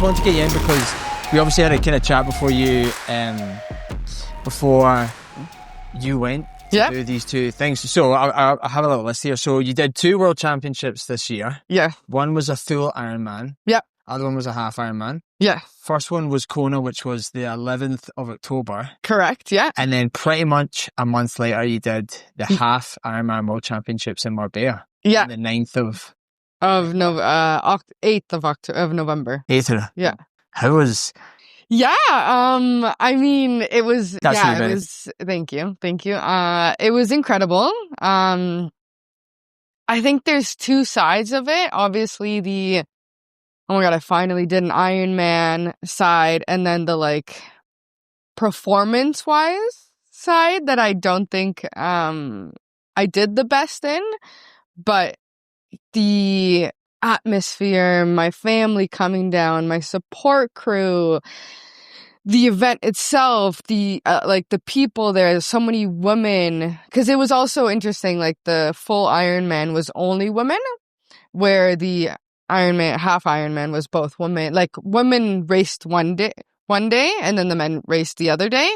wanted to get you in because we obviously had a kind of chat before you went to do these two things. So I have a little list here. So you did 2 World Championships this year. Yeah. One was a full Ironman. Yeah. Other one was a half Ironman. Yeah. First one was Kona, which was the 11th of October. Correct, yeah. And then pretty much a month later, you did the half Ironman World Championships in Marbella. Yeah. On the 9th of 8th of November. 8th of... Yeah. How was... Yeah, I mean, it was... That's yeah, really it was... Thank you. It was incredible. I think there's 2 sides of it. Obviously, the... Oh my God, I finally did an Ironman side, and then the, like, performance-wise side that I don't think I did the best in. But the atmosphere, my family coming down, my support crew, the event itself, the people there, so many women, because it was also interesting, like the full Ironman was only women, where the half Ironman was both women. Like women raced one day and then the men raced the other day,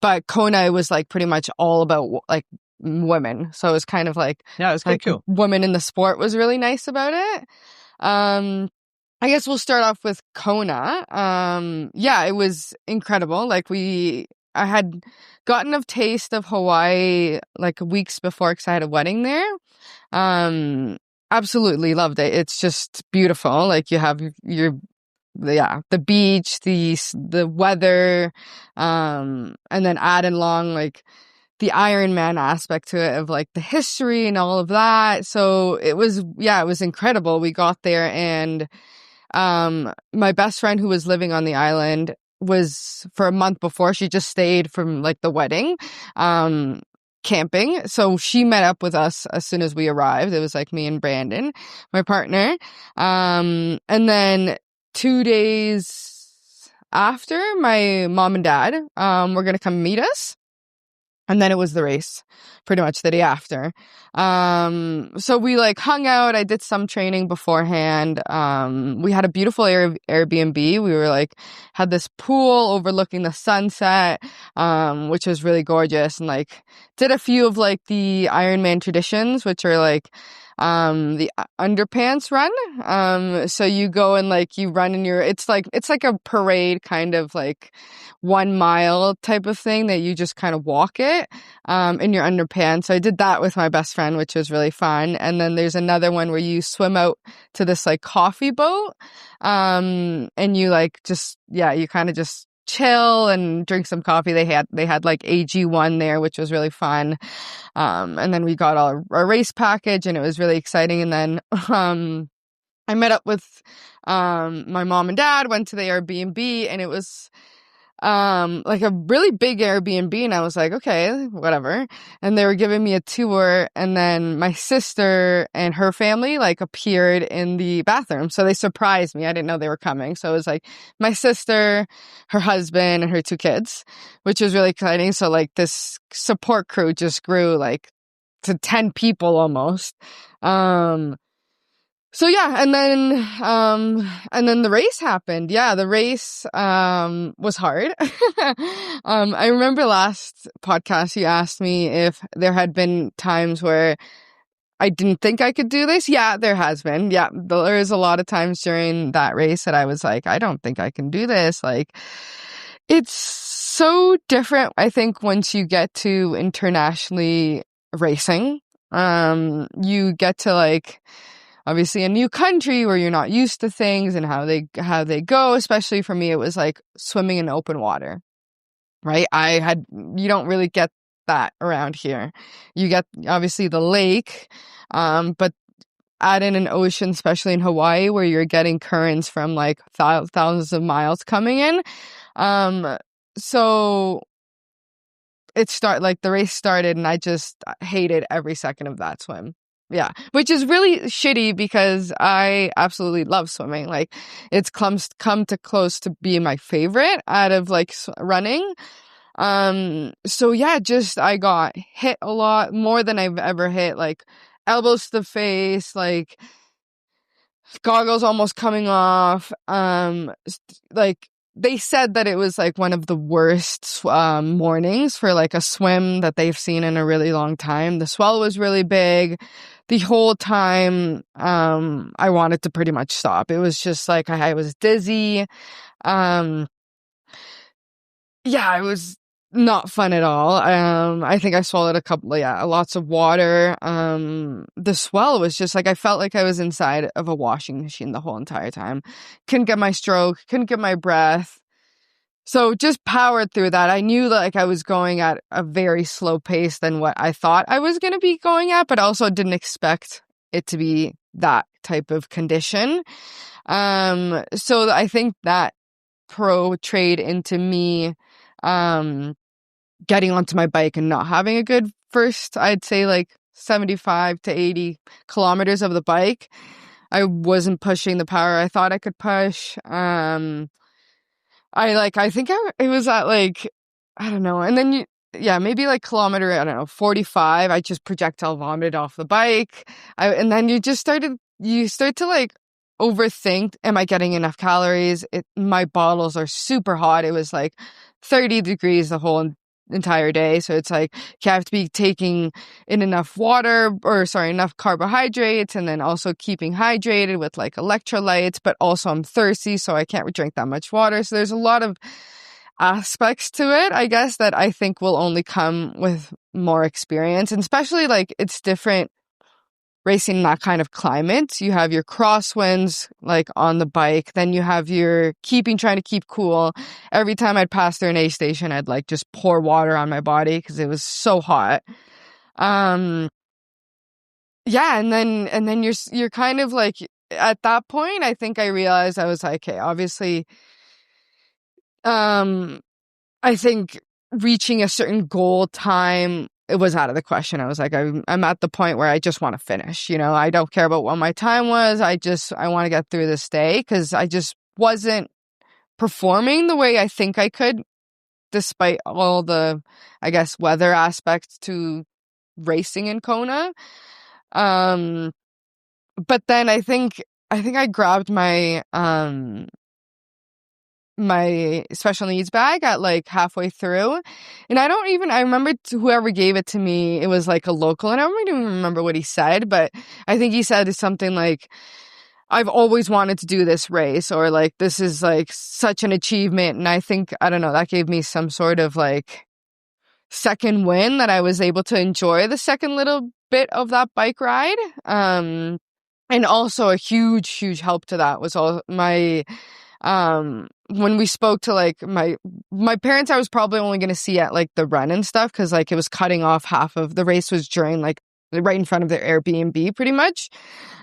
but Kona was like pretty much all about like women, so it was kind of like, yeah, it's quite cool. Women in the sport was really nice about it. I guess we'll start off with Kona. Yeah, it was incredible. Like I had gotten a taste of Hawaii like weeks before because I had a wedding there. Absolutely loved it. It's just beautiful. Like you have the beach, the weather, and then add along like the Ironman aspect to it of like the history and all of that. So it was incredible. We got there and my best friend who was living on the island was for a month before. She just stayed from like the wedding, camping. So she met up with us as soon as we arrived. It was like me and Brandon, my partner. And then 2 days after, my mom and dad were going to come meet us. And then it was the race, pretty much the day after. So we like hung out. I did some training beforehand. We had a beautiful Airbnb. We were like, had this pool overlooking the sunset, which was really gorgeous. And like did a few of like the Ironman traditions, which are like, the underpants run. So you go and like you run in it's like a parade kind of like 1 mile type of thing that you just kind of walk it, in your underpants. So I did that with my best friend, which was really fun. And then there's another one where you swim out to this like coffee boat, and you like you kind of just chill and drink some coffee. They had like AG1 there, which was really fun. And then we got our race package and it was really exciting. And then, I met up with, my mom and dad, went to the Airbnb, and it was, like a really big Airbnb, and I was like, okay, whatever. And they were giving me a tour, and then my sister and her family like appeared in the bathroom. So they surprised me. I didn't know they were coming. So it was like my sister, her husband, and her 2 kids, which was really exciting. So like this support crew just grew like to 10 people almost. So yeah, and then the race happened. Yeah, the race was hard. I remember last podcast you asked me if there had been times where I didn't think I could do this. Yeah, there has been. Yeah, there is a lot of times during that race that I was like, I don't think I can do this. Like, it's so different, I think, once you get to internationally racing. You get to like obviously a new country where you're not used to things and how they go. Especially for me, it was like swimming in open water, right? You don't really get that around here. You get obviously the lake, but add in an ocean, especially in Hawaii, where you're getting currents from like thousands of miles coming in. So the race started and I just hated every second of that swim. Yeah, which is really shitty because I absolutely love swimming. Like, it's come to close to being my favorite out of like running. So yeah, I got hit a lot more than I've ever hit, like elbows to the face, like goggles almost coming off. Like they said that it was like one of the worst mornings for like a swim that they've seen in a really long time. The swell was really big. The whole time, I wanted to pretty much stop. It was just like I was dizzy. Yeah, it was not fun at all. I think I swallowed lots of water. The swell was just like, I felt like I was inside of a washing machine the whole entire time. Couldn't get my stroke, couldn't get my breath. So just powered through that. I knew that like I was going at a very slow pace than what I thought I was going to be going at, but also didn't expect it to be that type of condition. So I think that portrayed into me getting onto my bike and not having a good first, I'd say like 75 to 80 kilometers of the bike. I wasn't pushing the power I thought I could push. I think it was at like, I don't know. And then maybe like kilometer, I don't know, 45, I just projectile vomited off the bike. And then you start to like overthink, am I getting enough calories? My bottles are super hot. It was like 30 degrees the whole entire day. So it's like you have to be taking in enough enough carbohydrates, and then also keeping hydrated with like electrolytes, but also I'm thirsty, so I can't drink that much water. So there's a lot of aspects to it, I guess, that I think will only come with more experience. And especially like it's different racing in that kind of climate. You have your crosswinds like on the bike, then you have your trying to keep cool. Every time I'd pass through an aid station, I'd like just pour water on my body because it was so hot. And then you're kind of like, at that point, I think I realized, I was like, okay, obviously, I think reaching a certain goal time, it was out of the question. I was like, I'm at the point where I just want to finish. You know, I don't care about what my time was. I want to get through this day, because I just wasn't performing the way I think I could, despite all the, I guess, weather aspects to racing in Kona. But then I think I grabbed my special needs bag at like halfway through, and I remember whoever gave it to me, it was like a local, and I don't even remember what he said, but I think he said something like, I've always wanted to do this race, or like, this is like such an achievement. And I think, I don't know, that gave me some sort of like second win, that I was able to enjoy the second little bit of that bike ride. And also a huge help to that was all my when we spoke to like my parents, I was probably only going to see at like the run and stuff, because like it was cutting off half of the race, was during like right in front of their Airbnb pretty much.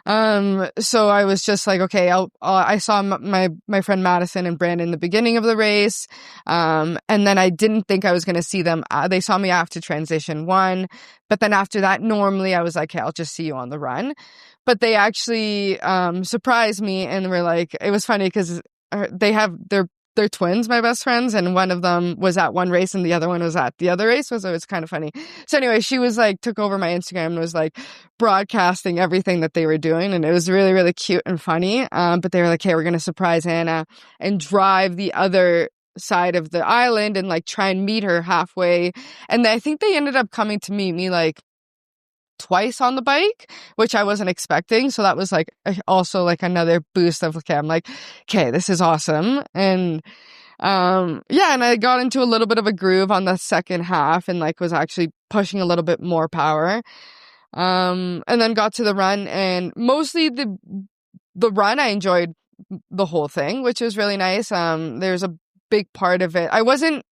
So I was just like, okay, I saw my friend Madison and Brandon in the beginning of the race. And then I didn't think I was going to see them. They saw me after transition 1, but then after that, normally I was like, hey, I'll just see you on the run. But they actually, surprised me, and were like, it was funny because they're twins, my best friends, and one of them was at one race and the other one was at the other race, so it was kind of funny. So anyway, she was like, took over my Instagram and was like broadcasting everything that they were doing, and it was really, really cute and funny. But they were like, hey, we're going to surprise Hannah and drive the other side of the island and like try and meet her halfway. And I think they ended up coming to meet me like twice on the bike, which I wasn't expecting. So that was like also like another boost of, okay, I'm like, okay, this is awesome. And and I got into a little bit of a groove on the second half, and like was actually pushing a little bit more power. And then got to the run, and mostly the run, I enjoyed the whole thing, which was really nice. There's a big part of it, I wasn't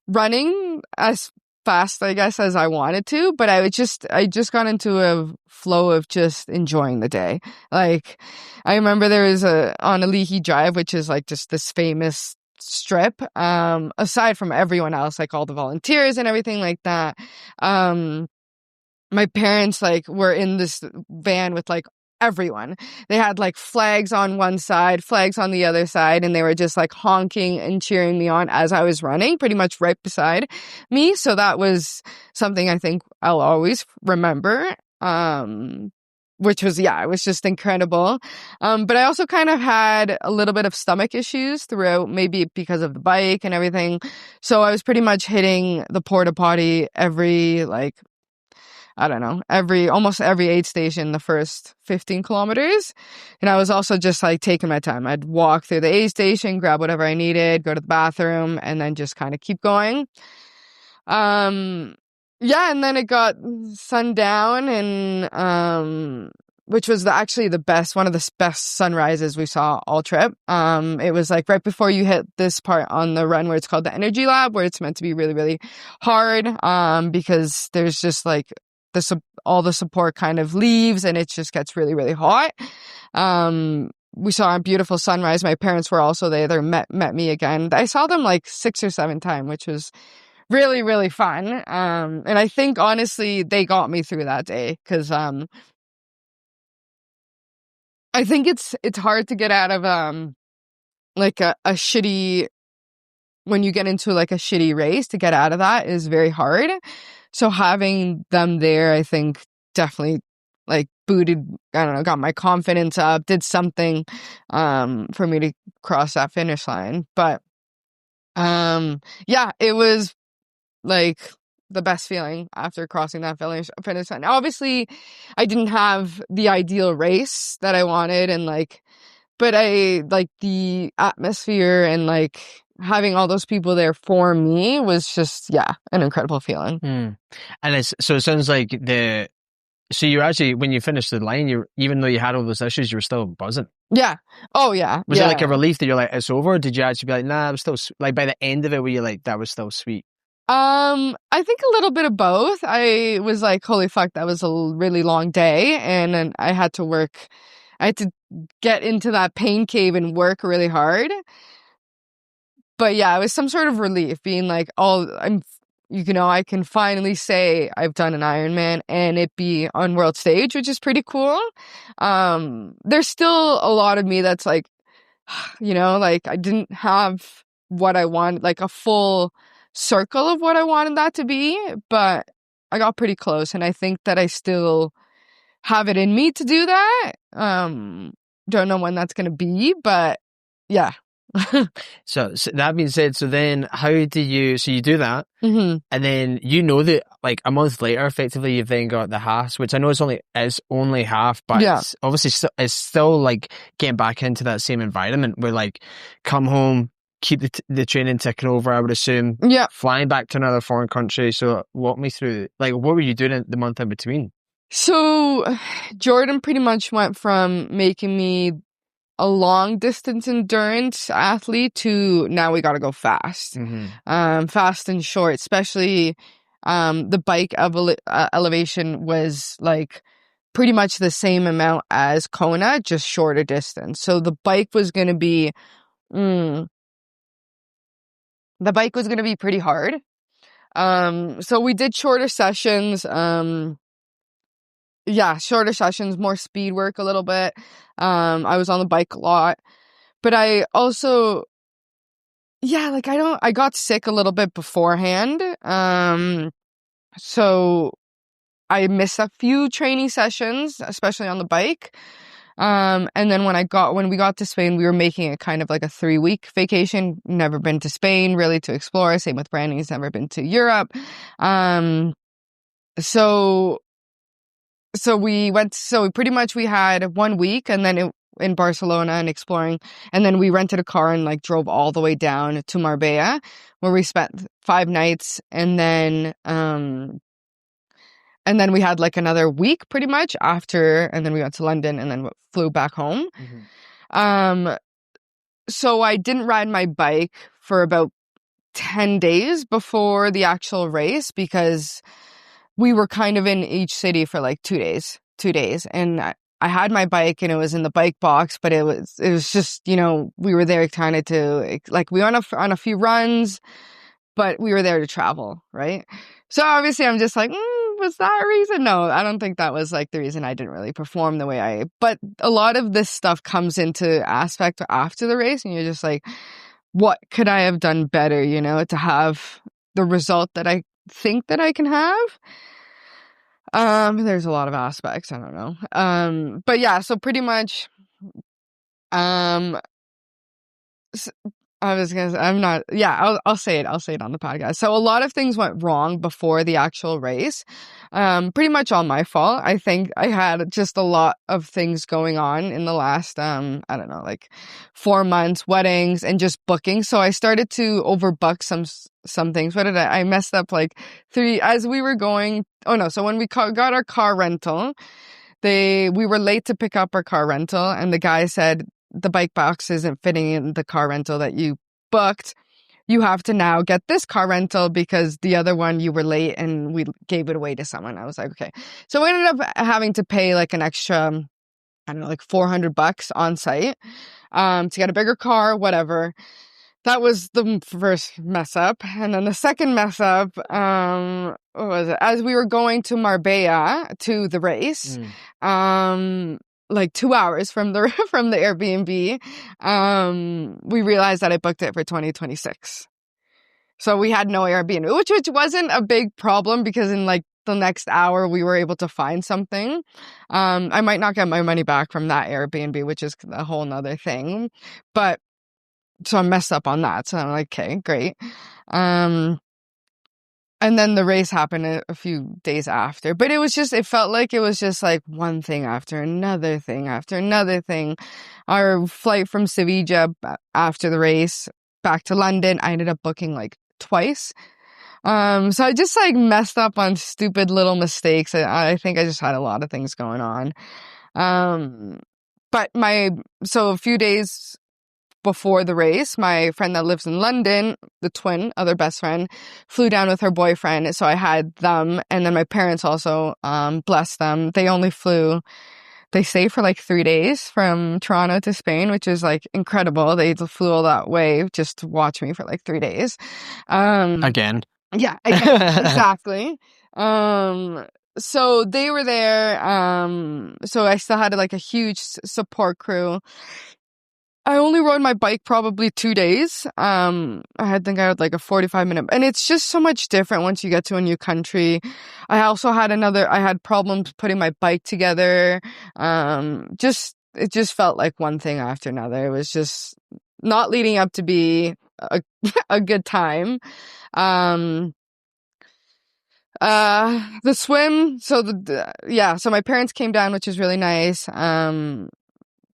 running as fast, I guess, as I wanted to, but I just got into a flow of just enjoying the day. Like, I remember there was on Alihi Drive, which is like just this famous strip, aside from everyone else, like all the volunteers and everything like that, my parents like were in this van with like everyone. They had like flags on one side, flags on the other side, and they were just like honking and cheering me on as I was running, pretty much right beside me. So that was something I think I'll always remember. which was, it was just incredible. But I also kind of had a little bit of stomach issues throughout, maybe because of the bike and everything. So I was pretty much hitting the porta potty every, like, I don't know, almost every aid station the first 15 kilometers. And I was also just like taking my time. I'd walk through the aid station, grab whatever I needed, go to the bathroom, and then just kind of keep going. And then it got sundown, and which was actually one of the best sunrises we saw all trip. It was like right before you hit this part on the run where it's called the energy lab, where it's meant to be really, really hard, because there's just like all the support kind of leaves and it just gets really, really hot. We saw a beautiful sunrise. My parents were also there. They met me again. I saw them like 6 or 7 times, which was really, really fun. And I think honestly, they got me through that day because, I think it's hard to get out of, like a shitty, when you get into like a shitty race, to get out of that is very hard. So having them there, I think definitely like got my confidence up, did something, for me to cross that finish line. But, it was like the best feeling after crossing that finish line. Obviously, I didn't have the ideal race that I wanted, but I like the atmosphere and like having all those people there for me was just an incredible feeling. And it sounds like so you actually, when you finished the line, even though you had all those issues, you were still buzzing. Yeah. Oh yeah. Was it like a relief that you're like, it's over? Or did you actually be like, nah, I was still like, by the end of it, were you like, that was still sweet? I think a little bit of both. I was like, holy fuck, that was a really long day, and then I had to get into that pain cave and work really hard. But it was some sort of relief being like, I can finally say I've done an Ironman and it be on world stage, which is pretty cool. There's still a lot of me that's like, like I didn't have what I wanted, like a full circle of what I wanted that to be, but I got pretty close, and I think that I still have it in me to do that. Don't know when that's going to be, but yeah. So that being said, so then how do you do that, and then that like a month later, effectively, you've then got the half, which I know it's only half, but it's obviously it's still like getting back into that same environment where like come home, keep the training ticking over, I would assume. Yeah. Flying back to another foreign country. So walk me through, like, what were you doing in the month in between? So Jordan pretty much went from making me a long distance endurance athlete to now we got to go fast. Fast and short, especially the bike elevation was like pretty much the same amount as Kona, just shorter distance. So the bike was going to be pretty hard. So we did shorter sessions, shorter sessions, more speed work a little bit. I was on the bike a lot, but I also, I got sick a little bit beforehand. So I missed a few training sessions, especially on the bike. And then when we got to Spain, we were making it kind of like a 3-week vacation. Never been to Spain really to explore. Same with Brandon. He's never been to Europe. So we pretty much we had 1 week and then in Barcelona and exploring. And then we rented a car and like drove all the way down to Marbella, where we spent 5 nights. And then we had like another week pretty much after, and then we went to London and then flew back home. So I didn't ride my bike for about 10 days before the actual race because we were kind of in each city for like 2 days. And I had my bike and it was in the bike box, but it was just, we were there kind of to, like, we went on a few runs, but we were there to travel, right? So obviously I'm just like, was that a reason? No, I don't think that was like the reason I didn't really perform the way but a lot of this stuff comes into aspect after the race and you're just like, what could I have done better, to have the result that I think that I can have? There's a lot of aspects. I don't know. But yeah, so pretty much, I was gonna say, I'm not, yeah, I'll say it on the podcast. So a lot of things went wrong before the actual race. Pretty much all my fault. I think I had just a lot of things going on in the last, I don't know, like 4 months, weddings and just booking. So I started to overbook some things. What did I messed up like 3, as we were going. Oh no. So when we got our car rental, we were late to pick up our car rental and the guy said, the bike box isn't fitting in the car rental that you booked. You have to now get this car rental because the other one you were late and we gave it away to someone. I was like, okay. So we ended up having to pay like an extra, I don't know, like $400 on site, to get a bigger car, whatever. That was the first mess up. And then the second mess up, what was it? As we were going to Marbella to the race, like 2 hours from the from the Airbnb, we realized that I booked it for 2026. So we had no Airbnb, which wasn't a big problem because in like the next hour we were able to find something. I might not get my money back from that Airbnb, which is a whole nother thing. But so I messed up on that. So I'm like, okay, great. And then the race happened a few days after. But it felt like it was just like one thing after another thing after another thing. Our flight from Sevilla after the race back to London, I ended up booking like twice. So I just like messed up on stupid little mistakes. I think I just had a lot of things going on. But so a few days before the race, my friend that lives in London, the twin, other best friend, flew down with her boyfriend. So I had them. And then my parents also, bless them. They stayed for like 3 days from Toronto to Spain, which is like incredible. They flew all that way just to watch me for like 3 days. Again. Yeah, exactly. So they were there. So I still had like a huge support crew. I only rode my bike probably 2 days. I think I had like a 45-minute, and it's just so much different once you get to a new country. I also had I had problems putting my bike together. It just felt like one thing after another. It was just not leading up to be a good time. The swim, so so my parents came down, which is really nice.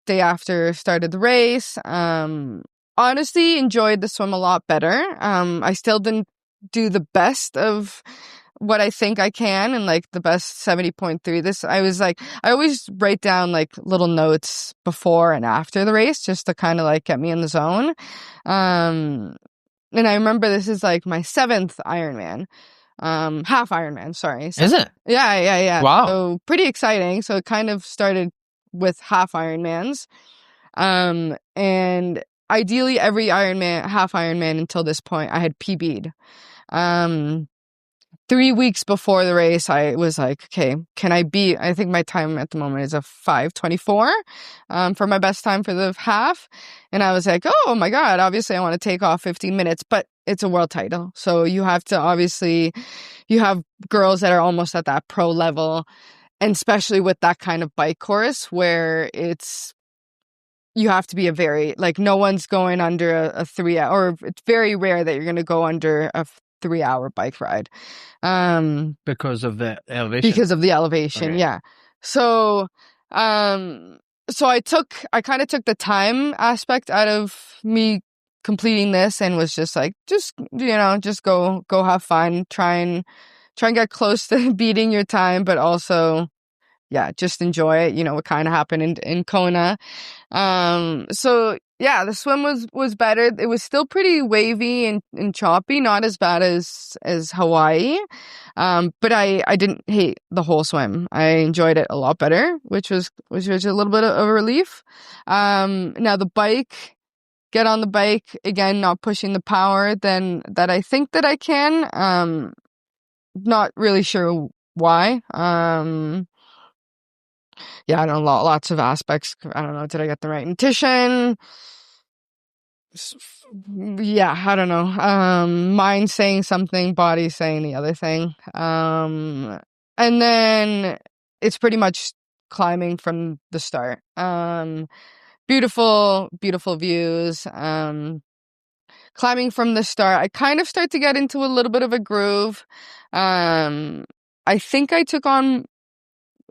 Day after started the race. Honestly enjoyed the swim a lot better. I still didn't do the best of what I think I can and like the best 70.3. I always write down like little notes before and after the race just to kind of like get me in the zone. And I remember this is like my 7th Ironman. Half Ironman, sorry. So, is it? Yeah. Wow. So pretty exciting. So it kind of started with half Ironmans. And ideally every half Ironman until this point, I had PB'd. 3 weeks before the race, I was like, okay, I think my time at the moment is a 5:24, for my best time for the half. And I was like, oh my God, obviously I want to take off 15 minutes, but it's a world title. So you have girls that are almost at that pro level. And especially with that kind of bike course where you have to be no one's going under a 3 hour, or it's very rare that you're going to go under a 3 hour bike ride. Because of the elevation. Okay. Yeah. So, so I kind of took the time aspect out of me completing this and was just like, just go have fun, try and get close to beating your time, but also, yeah, just enjoy it. What kind of happened in Kona. So yeah, the swim was better. It was still pretty wavy and choppy, not as bad as Hawaii. But I didn't hate the whole swim. I enjoyed it a lot better, which was a little bit of a relief. Now get on the bike again, not pushing the power that I think that I can. Not really sure why. Yeah, I don't know, lots of aspects. I don't know. Did I get the right nutrition? Yeah, I don't know. Mind saying something, body saying the other thing. And then it's pretty much climbing from the start. Beautiful, beautiful views. Climbing from the start, I kind of start to get into a little bit of a groove. I think I took on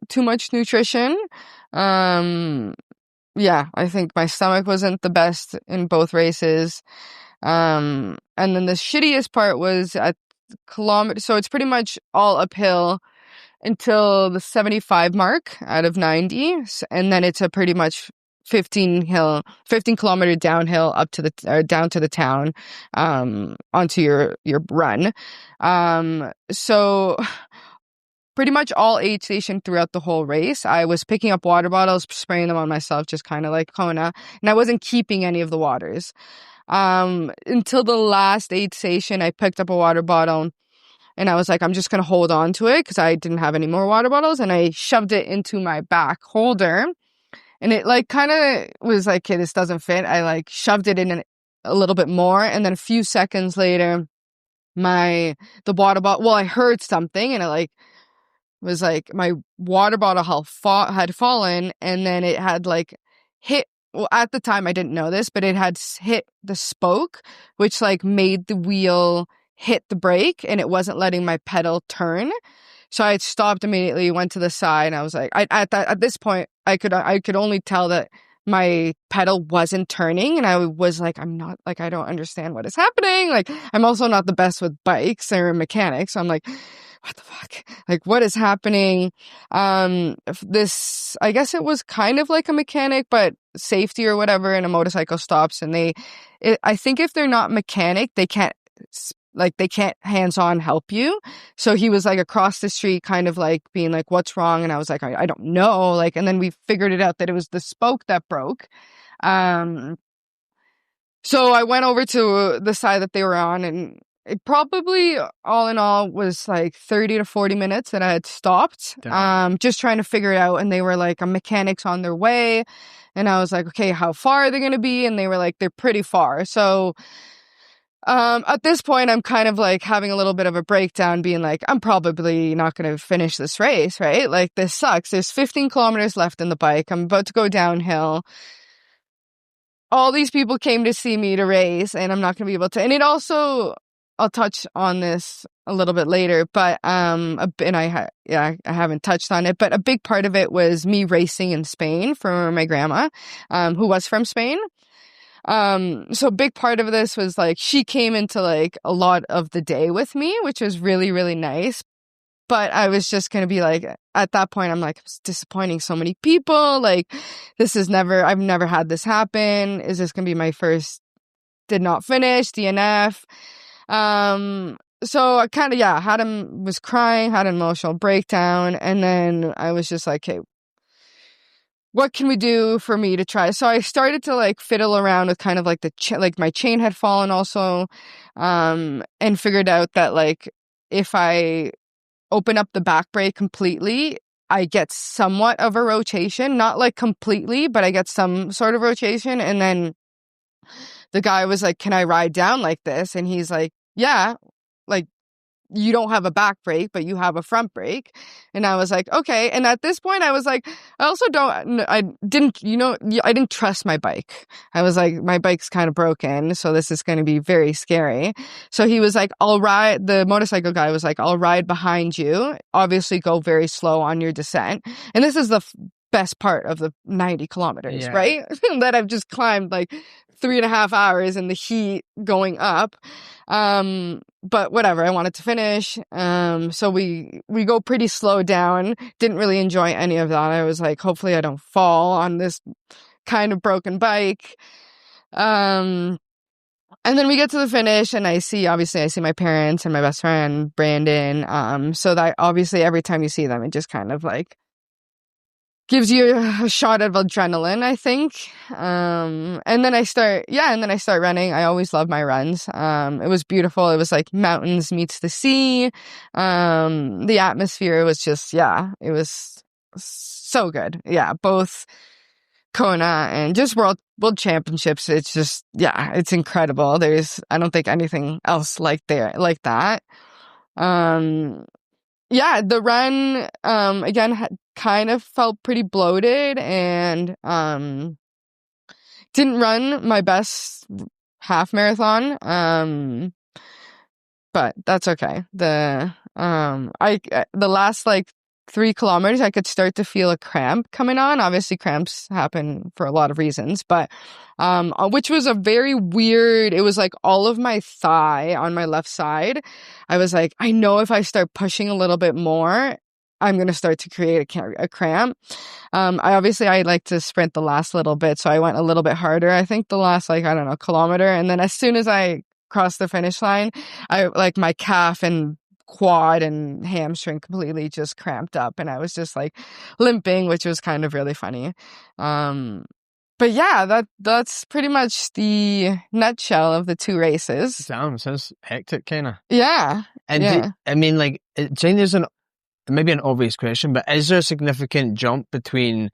too much nutrition. Yeah, I think my stomach wasn't the best in both races. And then the shittiest part was at kilometer. So it's pretty much all uphill until the 75 mark out of 90. And then it's a pretty much 15 kilometer downhill up to down to the town, onto your run. So pretty much all aid station throughout the whole race, I was picking up water bottles, spraying them on myself, just kind of like Kona, and I wasn't keeping any of the waters. Until the last aid station, I picked up a water bottle and I was like, I'm just going to hold on to it because I didn't have any more water bottles, and I shoved it into my back holder, and it like kind of was like, okay, this doesn't fit. I like shoved it in a little bit more, and then a few seconds later, the water bottle, well, I heard something, and it like was like my water bottle had fallen, and then it had like hit. Well, at the time I didn't know this, but it had hit the spoke, which like made the wheel hit the brake, and it wasn't letting my pedal turn. So I stopped immediately, went to the side, and I was like, at this point, I could only tell that my pedal wasn't turning, and I was like, I don't understand what is happening. Like, I'm also not the best with bikes or mechanics, so I'm like, what the fuck? Like, what is happening? I guess it was kind of like a mechanic, but safety or whatever, and a motorcycle stops, and I think if they're not mechanic, they can't hands-on help you. So he was like across the street, kind of like being like, what's wrong? And I was like, I don't know. Like, and then we figured it out that it was the spoke that broke. So I went over to the side that they were on, and it probably all in all was like 30 to 40 minutes that I had stopped. Just trying to figure it out. And they were like, a mechanic's on their way. And I was like, okay, how far are they going to be? And they were like, they're pretty far. So at this point, I'm kind of like having a little bit of a breakdown, being like, I'm probably not going to finish this race, right? Like, this sucks. There's 15 kilometers left in the bike. I'm about to go downhill. All these people came to see me to race, and I'm not going to be able to. And it also, I'll touch on this a little bit later, but I haven't touched on it, but a big part of it was me racing in Spain for my grandma, who was from Spain. So a big part of this was like, she came into like a lot of the day with me, which was really, really nice. But I was just going to be like, at that point, I'm like, it's disappointing so many people. Like, I've never had this happen. Is this going to be my first did not finish DNF? So I kind of, was crying, had an emotional breakdown. And then I was just like, hey, what can we do for me to try? So I started to like fiddle around with kind of like my chain had fallen also, and figured out that like, if I open up the back brake completely, I get somewhat of a rotation, not like completely, but I get some sort of rotation. And then the guy was like, can I ride down like this? And he's like, yeah, like, you don't have a back brake, but you have a front brake. And I was like, okay. And at this point I was like, I didn't trust my bike. I was like, my bike's kind of broken, so this is going to be very scary. So he was like, the motorcycle guy was like, I'll ride behind you. Obviously go very slow on your descent. And this is the best part of the 90 kilometers, right? That I've just climbed like 3.5 hours in the heat going up. But whatever, I wanted to finish. So we go pretty slow down. Didn't really enjoy any of that. I was like, hopefully I don't fall on this kind of broken bike. And then we get to the finish, and I see my parents and my best friend, Brandon. So that obviously every time you see them, it just kind of like gives you a shot of adrenaline, I think. And then I start running. I always love my runs. It was beautiful. It was like mountains meets the sea. The atmosphere was just, it was so good. Yeah, both Kona and just world championships. It's just, it's incredible. I don't think anything else like that. yeah, the run, again, kind of felt pretty bloated and, didn't run my best half marathon. But that's okay. The last like 3 kilometers, I could start to feel a cramp coming on. Obviously, cramps happen for a lot of reasons, but which was a very weird. It was like all of my thigh on my left side. I was like, I know if I start pushing a little bit more, I'm gonna start to create a cramp. I like to sprint the last little bit, so I went a little bit harder. I think the last like I don't know kilometer, and then as soon as I crossed the finish line, I like my calf and quad and hamstring completely just cramped up, and I was just like limping, which was kind of really funny. But yeah, that's pretty much the nutshell of the 2 races. Sounds hectic, kind of. Yeah. And yeah. I mean, like, Jane, there's maybe an obvious question, but is there a significant jump between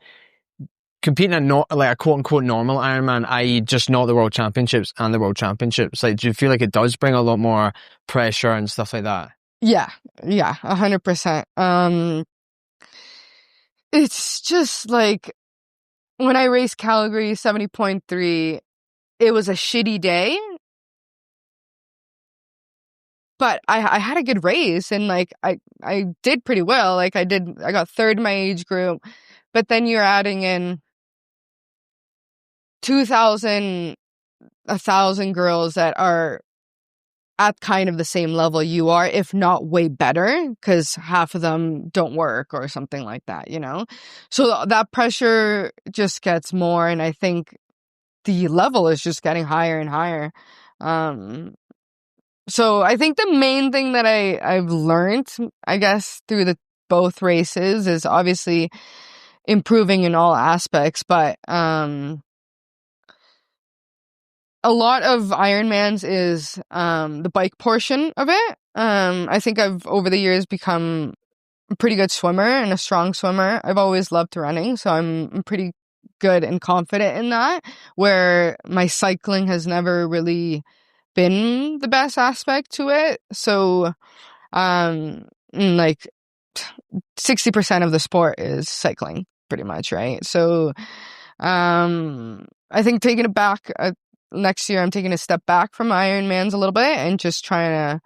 competing at not like a quote unquote normal Ironman, i.e. just not the World Championships, and the World Championships? Like, do you feel like it does bring a lot more pressure and stuff like that? Yeah, 100%. It's just like when I raced Calgary 70.3, it was a shitty day, but I had a good race, and like I did pretty well. Like I got 3rd in my age group, but then you're adding in 2,000, 1,000 girls that are at kind of the same level you are, if not way better, because half of them don't work or something like that, you know? So that pressure just gets more, and I think the level is just getting higher and higher. So I think the main thing that I've learned, I guess, through both races is obviously improving in all aspects, but a lot of Ironmans is the bike portion of it. I think I've over the years become a pretty good swimmer and a strong swimmer. I've always loved running, so I'm pretty good and confident in that, where my cycling has never really been the best aspect to it. So like 60% of the sport is cycling, pretty much, right? So I think taking it back next year, I'm taking a step back from Ironmans a little bit and just trying to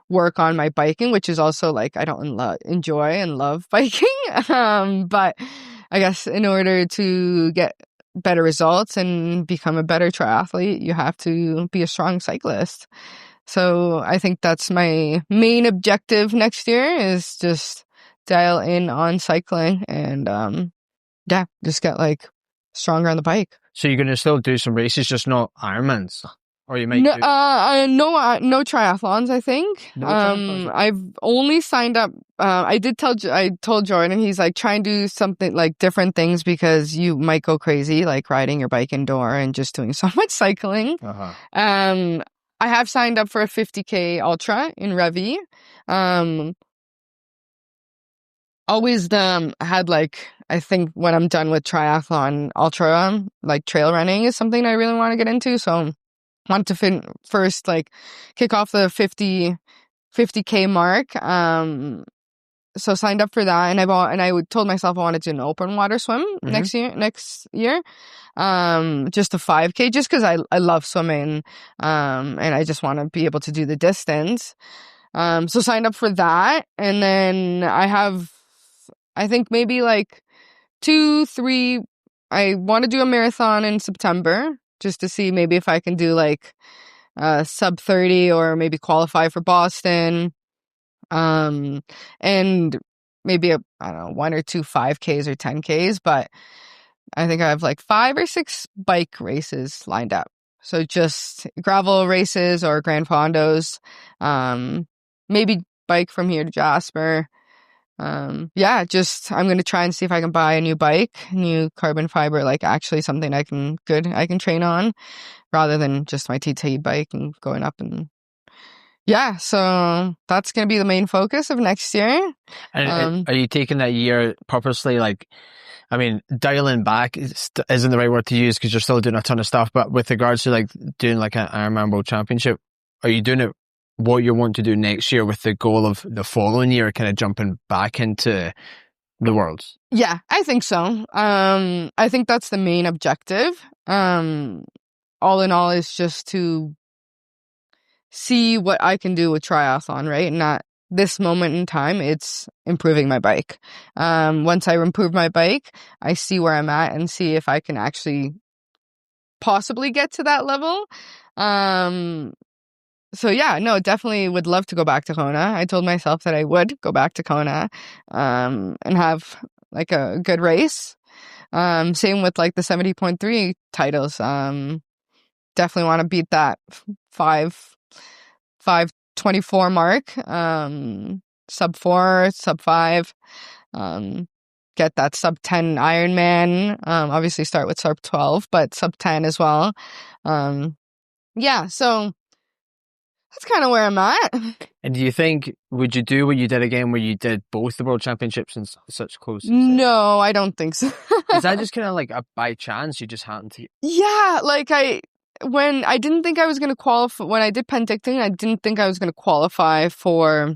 work on my biking, which is also like I don't enjoy and love biking. But I guess in order to get better results and become a better triathlete, you have to be a strong cyclist. So I think that's my main objective next year, is just dial in on cycling and just get like stronger on the bike. So you're going to still do some races, just not Ironmans? Or you might no triathlons, I think. No triathlons. I've only signed up. I told Jordan, he's like, try and do something like different things, because you might go crazy, like riding your bike indoor and just doing so much cycling. I have signed up for a 50K ultra in Revi. Always had like, I think when I'm done with triathlon, ultra, like trail running is something I really want to get into. So want to first like kick off the 50K mark. So signed up for that, and I told myself I wanted to do an open water swim next year. Just a 5K, just because I love swimming, and I just want to be able to do the distance. So signed up for that, and then I think maybe like 2-3. I want to do a marathon in September, just to see maybe if I can do like sub 30 or maybe qualify for Boston. And maybe I don't know, 1 or 2 5Ks or 10Ks, but I think I have like 5 or 6 bike races lined up. So just gravel races or Grand Fondos, maybe bike from here to Jasper. I'm going to try and see if I can buy a new bike, new carbon fiber, like actually something I can train on, rather than just my TT bike and going up. And yeah, so that's going to be the main focus of next year. And are you taking that year purposely, like, I mean, dialing back isn't the right word to use because you're still doing a ton of stuff, but with regards to like doing like an Ironman World Championship, are you doing it what you want to do next year with the goal of the following year kind of jumping back into the Worlds? Yeah, I think so. I think that's the main objective. All in all is just to see what I can do with triathlon, right? And at this moment in time, it's improving my bike. Once I improve my bike, I see where I'm at and see if I can actually possibly get to that level. So yeah, no, definitely would love to go back to Kona. I told myself that I would go back to Kona, and have like a good race. Same with like the 70.3 titles. Definitely want to beat that 5:24 mark. Sub 4, sub 5. Get that sub 10 Ironman. Obviously start with sub 12, but sub 10 as well. Yeah, so that's kind of where I'm at. And do you think, would you do what you did again, where you did both the World Championships in such close success? No, I don't think so. Is that just kind of like a by chance you just happened to? Yeah, like when I didn't think I was going to qualify, when I did Penticton, I didn't think I was going to qualify for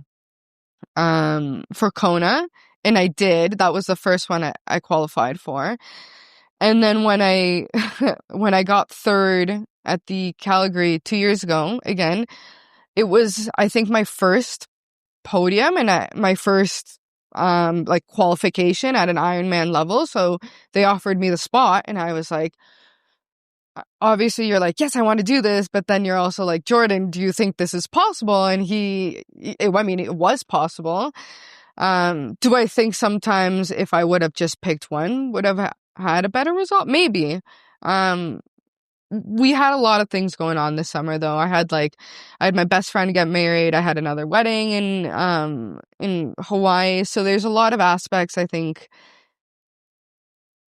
Kona, and I did. That was the first one I qualified for. And then when I when I got third at the Calgary 2 years ago, again, it was, I think, my first podium and my first like qualification at an Ironman level. So they offered me the spot, and I was like, obviously you're like, yes, I want to do this, but then you're also like, Jordan, do you think this is possible? And it was possible. Do I think sometimes if I would have just picked one, would have had a better result? Maybe. We had a lot of things going on this summer, though. I had my best friend get married. I had another wedding in Hawaii. So there's a lot of aspects, I think,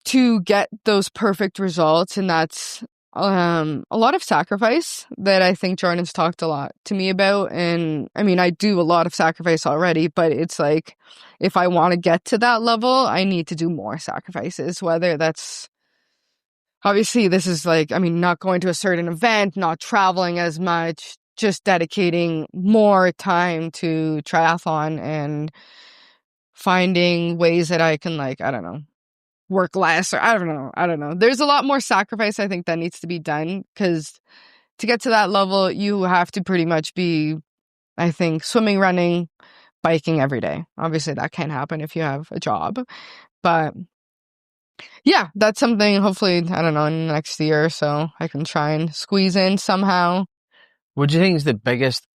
to get those perfect results, and that's a lot of sacrifice that I think Jordan's talked a lot to me about. And I mean, I do a lot of sacrifice already, but it's like, if I want to get to that level, I need to do more sacrifices, whether that's, obviously this is like, I mean, not going to a certain event, not traveling as much, just dedicating more time to triathlon and finding ways that I can, like, I don't know, work less, or I don't know. There's a lot more sacrifice, I think, that needs to be done, because to get to that level, you have to pretty much be, I think, swimming, running, biking every day. Obviously, that can't happen if you have a job. But yeah, that's something, hopefully, I don't know, in the next year or so, I can try and squeeze in somehow. What do you think is the biggest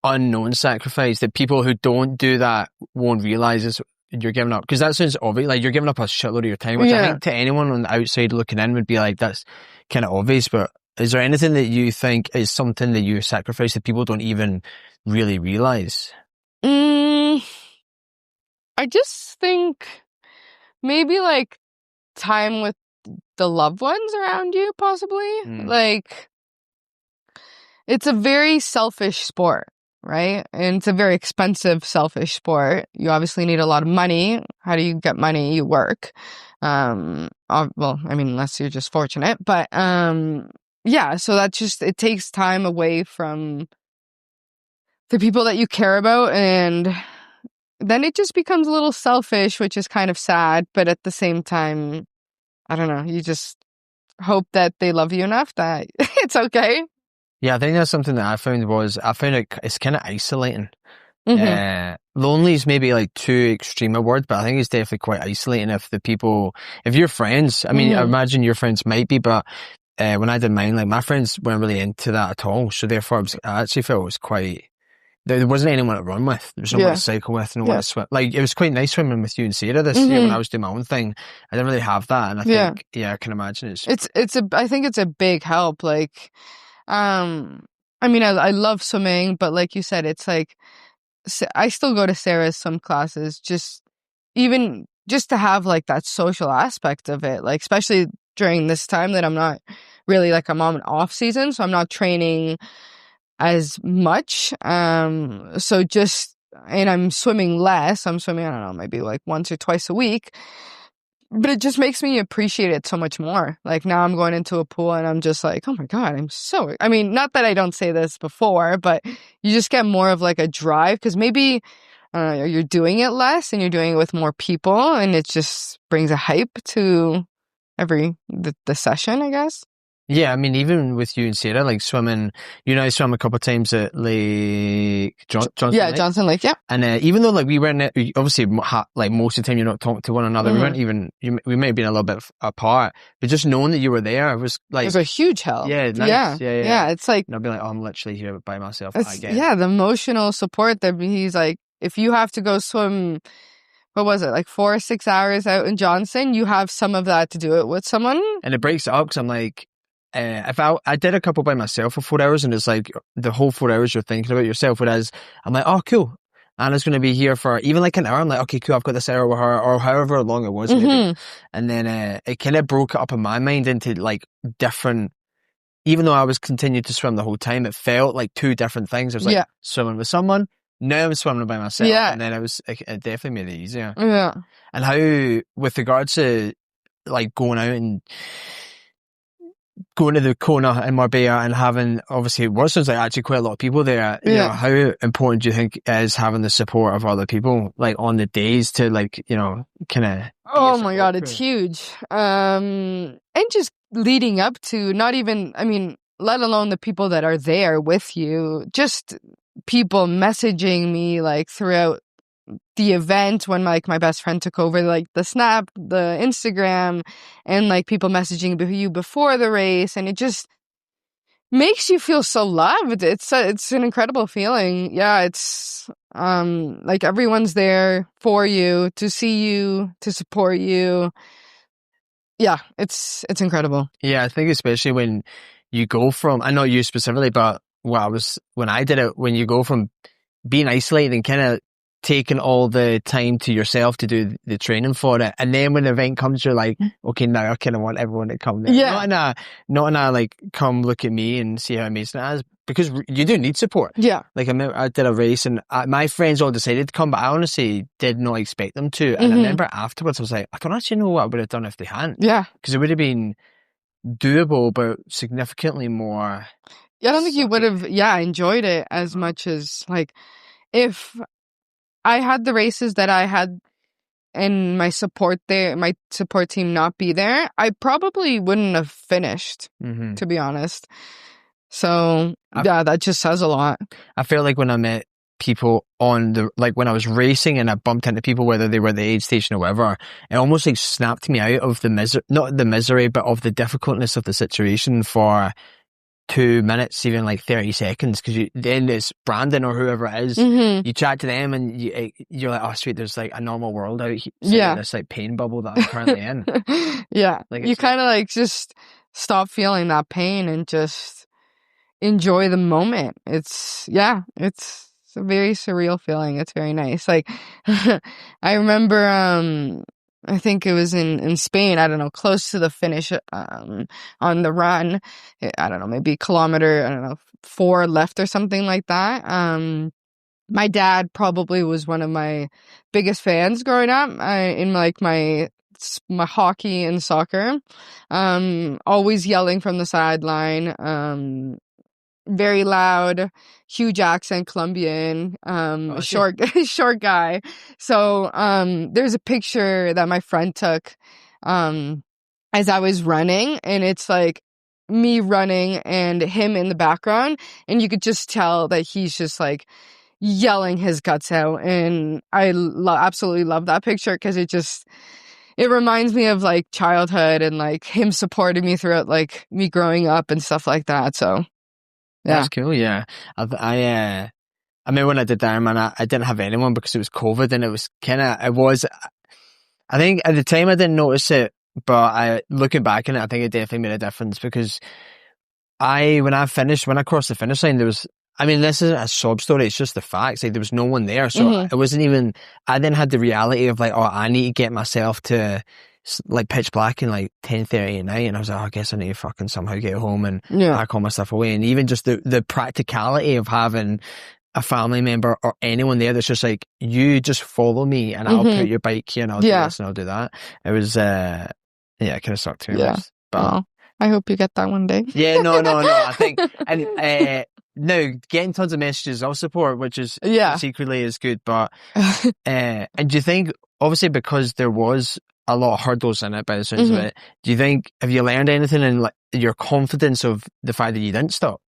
unknown sacrifice that people who don't do that won't realize is you're giving up? Because that sounds obvious, like you're giving up a shitload of your time, which I think to anyone on the outside looking in would be like, that's kind of obvious. But is there anything that you think is something that you sacrifice that people don't even really realize? I just think maybe like time with the loved ones around you, possibly. Like, it's a very selfish sport, right? And it's a very expensive, selfish sport. You obviously need a lot of money. How do you get money? You work. Well, I mean, unless you're just fortunate. But yeah, so that's just, it takes time away from the people that you care about, and then it just becomes a little selfish, which is kind of sad. But at the same time, I don't know, you just hope that they love you enough that it's okay. Yeah, I think that's something that I found it's kind of isolating. Lonely is maybe like too extreme a word, but I think it's definitely quite isolating if your friends, I mean, I imagine your friends might be, but when I did mine, like, my friends weren't really into that at all. So therefore, I actually felt it was quite, there wasn't anyone to run with. There was no one to cycle with, no one to swim. Like, it was quite nice swimming with you and Sarah this year when I was doing my own thing. I didn't really have that, and I think, I can imagine I think it's a big help. Like, I mean, I love swimming, but like you said, it's like, I still go to Sarah's swim classes, just to have like that social aspect of it. Like, especially during this time that I'm not really, like, I'm on an off season, so I'm not training as much. So and I'm swimming less. I'm swimming, I don't know, maybe like once or twice a week. but it just makes me appreciate it so much more. Like now I'm going into a pool and I'm just like, oh my God, I mean, not that I don't say this before, but you just get more of like a drive because maybe you're doing it less and you're doing it with more people and it just brings a hype to the session, I guess. Yeah, I mean, even with you and Sarah, like swimming, you know, I swam a couple of times at Lake Johnson Lake. Johnson Lake, yeah. And even though like we weren't, obviously, like most of the time you're not talking to one another, we weren't even, we may have been a little bit apart, but just knowing that you were there was like... It was a huge help. Yeah, nice. Yeah. It's like... And I'll be like, oh, I'm literally here by myself again. Yeah, the emotional support that he's like, if you have to go swim... What was it, like 4 or 6 hours out in Johnson, you have some of that to do it with someone. And it breaks it up because I'm like, if I did a couple by myself for 4 hours and it's like the whole 4 hours you're thinking about yourself, whereas I'm like, oh, cool. Anna's going to be here for even like an hour. I'm like, okay, cool. I've got this hour with her or however long it was. Maybe. And then it kind of broke it up in my mind into like different, even though I was continuing to swim the whole time, it felt like 2 different things. I was like swimming with someone. Now I'm swimming by myself. Yeah. And then it definitely made it easier. Yeah. And how, with regards to like going out and going to the Kona in Marbella and having, obviously it was like actually quite a lot of people there. You know, how important do you think is having the support of other people like on the days to like, you know, kind of... Oh my God, it's huge. And just leading up to not even, I mean, let alone the people that are there with you, just people messaging me like throughout the event when like my best friend took over like the Snap, the Instagram, and like people messaging you before the race, and it just makes you feel so loved. It's an incredible feeling. Yeah, it's like everyone's there for you, to see you, to support you. Yeah, it's incredible. Yeah, I think especially when you go from, I know you specifically, but when I did it, when you go from being isolated and kind of taking all the time to yourself to do the training for it, and then when the event comes, you're like, okay, now I kind of want everyone to come there. Yeah. Not in a like, come look at me and see how amazing it is, because you do need support. Yeah. Like I did a race and my friends all decided to come, but I honestly did not expect them to. And I remember afterwards, I was like, I don't actually know what I would have done if they hadn't. Yeah. Because it would have been doable, but significantly more. Yeah, I don't think you would have, enjoyed it as much as, like, if I had the races that I had and my support team not be there, I probably wouldn't have finished, to be honest. So, that just says a lot. I feel like when I met people when I was racing and I bumped into people, whether they were the aid station or whatever, it almost like snapped me out of not the misery, but of the difficultness of the situation for 2 minutes, even like 30 seconds, because then it's Brandon or whoever it is, you chat to them and you're like, oh sweet, there's like a normal world out here, this like pain bubble that I'm currently in. Yeah, like you kind of like just stop feeling that pain and just enjoy the moment. It's a very surreal feeling. It's very nice. Like I remember I think it was in Spain, I don't know, close to the finish on the run. I don't know, maybe kilometer, 4 left or something like that. My dad probably was one of my biggest fans growing up in like my hockey and soccer. Always yelling from the sideline. Very loud, huge accent, Colombian, short guy. So, there's a picture that my friend took, as I was running, and it's like me running and him in the background, and you could just tell that he's just like yelling his guts out, and I absolutely love that picture because it reminds me of like childhood and like him supporting me throughout like me growing up and stuff like that. So. Yeah. That's cool, yeah. I mean, when I did the Ironman, I didn't have anyone because it was COVID, and it was I think at the time I didn't notice it, but looking back on it, I think it definitely made a difference because when I crossed the finish line, this isn't a sob story, it's just the facts. Like, there was no one there. So it wasn't even, I then had the reality of like, oh, I need to get myself to like pitch black in like 10:30 at night, and I was like, oh, I guess I need to fucking somehow get home and pack all my stuff away. And even just the practicality of having a family member or anyone there that's just like, you just follow me and I'll put your bike here and I'll do this and I'll do that. It was, it kind of sucked to me. Yeah. But I hope you get that one day. Yeah, no. I think, and now getting tons of messages of support, which is secretly is good. But and do you think, obviously, because there was a lot of hurdles in it, by the sounds of it, do you think, have you learned anything in like your confidence of the fact that you didn't stop?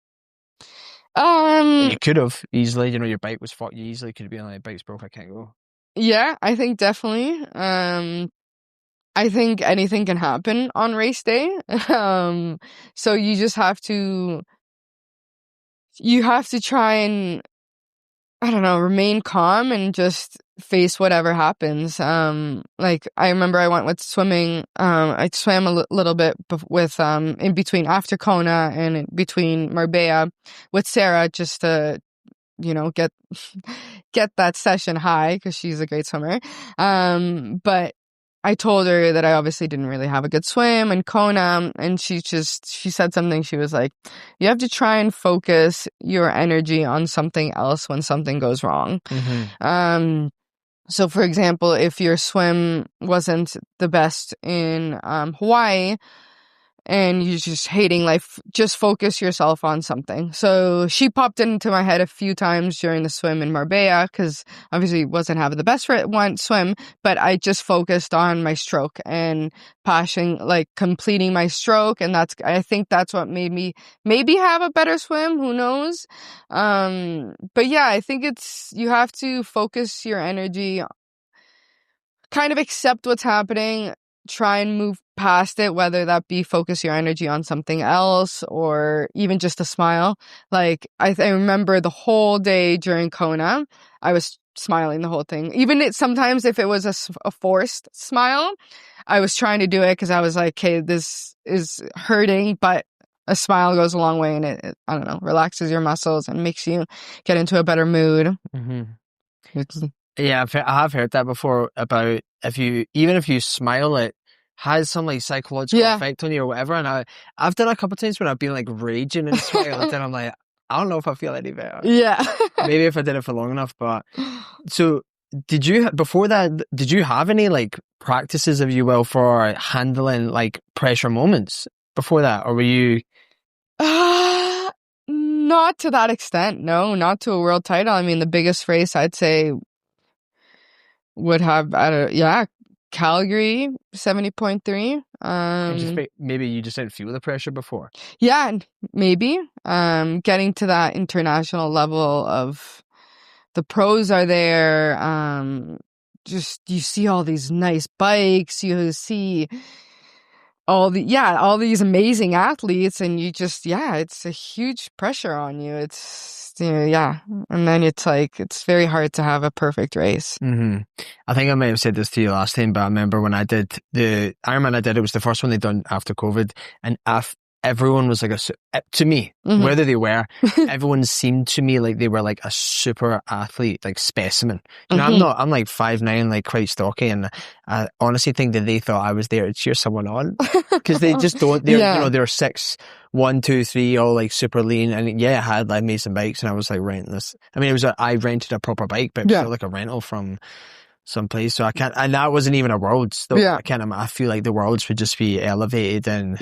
You could have easily, your bike was fucked. You easily could have been like, bike's broke, I can't go. Yeah, I think definitely. I think anything can happen on race day. So you just have to try and, I don't know, remain calm and just face whatever happens. Like I remember I went with swimming. I swam a little bit with, in between after Kona and in between Marbella with Sarah, just to, get that session high, because she's a great swimmer. But I told her that I obviously didn't really have a good swim in Kona, and she said something. She was like, you have to try and focus your energy on something else when something goes wrong. So for example, if your swim wasn't the best in Hawaii, and you're just hating life, just focus yourself on something. So she popped into my head a few times during the swim in Marbella, because obviously wasn't having the best swim, but I just focused on my stroke and completing my stroke. And I think that's what made me maybe have a better swim. Who knows? But yeah, I think you have to focus your energy, kind of accept what's happening, try and move past it, whether that be focus your energy on something else or even just a smile. Like I remember the whole day during Kona, I was smiling the whole thing. Even sometimes if it was a forced smile, I was trying to do it because I was like, okay, this is hurting, but a smile goes a long way, and it I don't know, relaxes your muscles and makes you get into a better mood. Yeah, I have heard that before about even if you smile, it has some like psychological effect on you or whatever. And I've done a couple of times when I've been like raging and smiled, and I'm like, I don't know if I feel any better. Yeah. Maybe if I did it for long enough. But so before that, did you have any like practices, if you will, for handling like pressure moments before that? Or were you? Not to that extent. No, not to a world title. I mean, the biggest race I'd say would have, Calgary 70.3. Maybe you just didn't feel the pressure before. Yeah, maybe. Getting to that international level of the pros are there. Just you see all these nice bikes. You see all these amazing athletes, and you just it's a huge pressure on you. It's and then it's like it's very hard to have a perfect race. I think I may have said this to you last time, but I remember when I did the Ironman, it was the first one they'd done after COVID, and everyone was like to me, whether they were, everyone seemed to me like they were like a super athlete, like specimen. I'm like 5'9", like quite stocky, and I honestly think that they thought I was there to cheer someone on, because they just don't. They're they're 6'1", 2, 3", all like super lean, and I had like amazing bikes, and I was like renting this. I mean, I rented a proper bike, but it felt like a rental from someplace, so I can't, and that wasn't even a Worlds though. I feel like the Worlds would just be elevated, and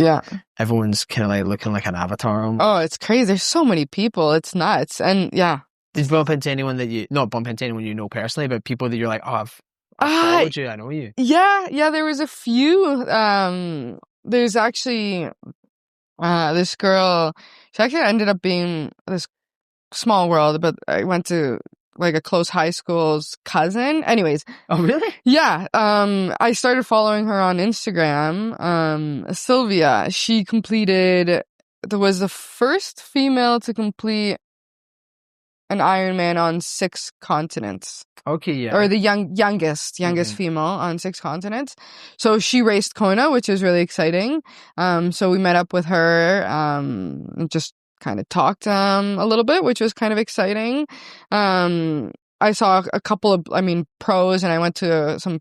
everyone's kind of like looking like an avatar. Oh, it's crazy. There's so many people, it's nuts. And did you bump into anyone that not bump into anyone you know personally, but people that you're like, oh, I've followed you, I know you? Yeah, there was a few. There's actually this girl, she actually ended up being this small world, but I went to like a close high school's cousin. Anyways. Oh, really? Yeah. I started following her on Instagram. Sylvia, she was the first female to complete an Ironman on 6 continents. Okay, yeah. Or the youngest female on 6 continents. So she raced Kona, which is really exciting. So we met up with her, and just kind of talked a little bit, which was kind of exciting. I saw a couple of, pros, and I went to some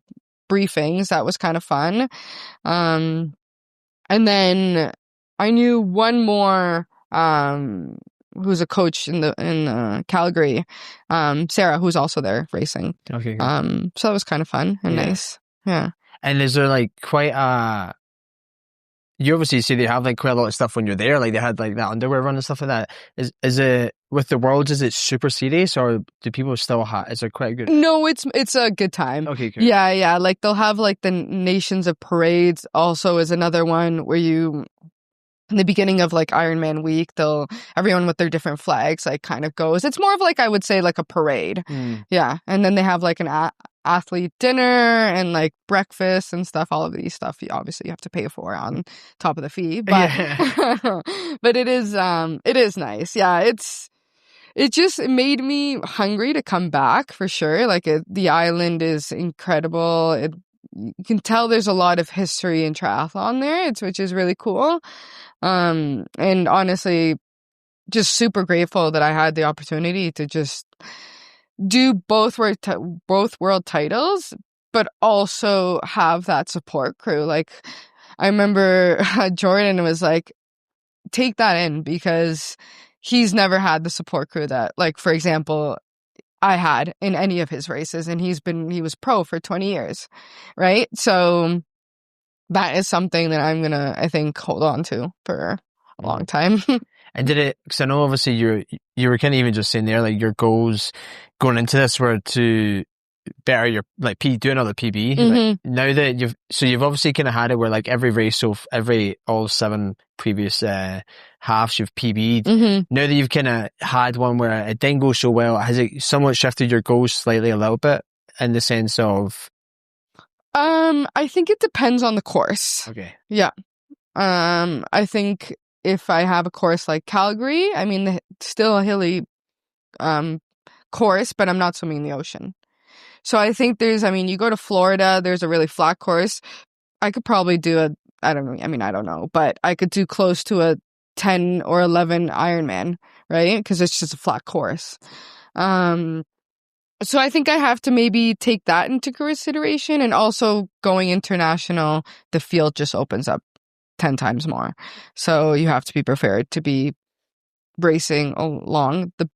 briefings. That was kind of fun. And then I knew one more who's a coach in Calgary, Sarah, who's also there racing. Okay. Good. So that was kind of fun and nice. Yeah. And is there like quite a? You obviously see they have like quite a lot of stuff when you're there. Like they had like that underwear run and stuff like that. Is it with the Worlds? Is it super serious, or do people still have? Is it quite good? No, it's a good time. Okay, cool. Yeah. Like they'll have like the Nations of Parades. Also, is another one where you. In the beginning of like Ironman week, everyone with their different flags like kind of goes. It's more of like, I would say, like a parade. Yeah. And then they have like an athlete dinner and like breakfast and stuff. All of these stuff you obviously have to pay for on top of the fee. But but it is nice. Yeah. It just made me hungry to come back for sure. Like the island is incredible. You can tell there's a lot of history in triathlon there, which is really cool. And honestly, just super grateful that I had the opportunity to just do both world titles, but also have that support crew. Like I remember Jordan was like, take that in, because he's never had the support crew that, like, for example, I had in any of his races, and he was pro for 20 years, right? So that is something that I'm gonna, I think, hold on to for a long time. And because I know obviously you were kind of even just saying there, like your goals going into this were to better your, like, do another PB. Like, now that you've obviously kind of had it where like every race, so all 7 previous halves you've PB'd. Now that you've kind of had one where it didn't go so well, has it somewhat shifted your goals slightly a little bit in the sense of? I think it depends on the course. Okay. Yeah. I think if I have a course like Calgary, I mean, still a hilly course, but I'm not swimming in the ocean. So I think you go to Florida, there's a really flat course. I could probably do I don't know, but I could do close to a 10 or 11 Ironman, right? Because it's just a flat course. So I think I have to maybe take that into consideration, and also going international, the field just opens up 10 times more. So you have to be prepared to be racing along the